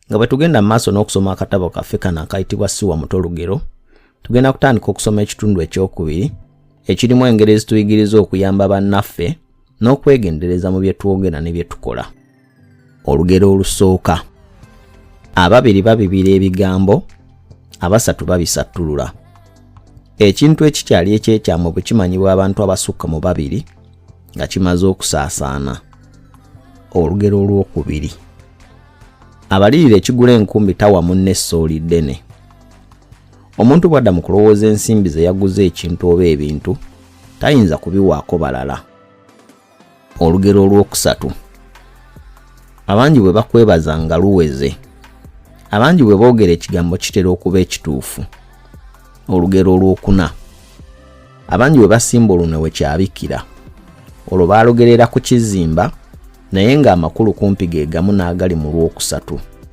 Nga bwe tugenda mu maaso n'okusoma akatabo kaffe kano akayitibwa Siwa Muto Lugero, tugenda kutandika okusoma ekitundu ekyokubiri ekirimu engeri ezituyigiriza okuyamba bannaffe n'okwegendereza mu bye twogera ne bye tukola. Olugero olusooka. Ababiri babibira ebigambo, abasatu babisattulula. Ekintu ekikyali ekyekyamwe bwe kimanyibwa abantu abasukka mu babiri nga kimaze okusaasaana. Olugero olwokubiri. Abalirira ekigula enkumbi tawa munne essooli ddene. Omuntu bw'adda mu kulowooza ensimbi ze yaguze ekintu oba ebintu, tayinza kubiwaako balala. Olugero olwokusatu. Abangi bwe bakwebaza nga luweze. Abangi bwe boogera ekigambo kitera okuba ekituufu. Olugero olwokuna. Abangi bwe basimba olunwe we kyabikira. Olwo baalugerera ku kizimba naye ng'amakulu kumpi ge gamu n'agali mu lwokusatu.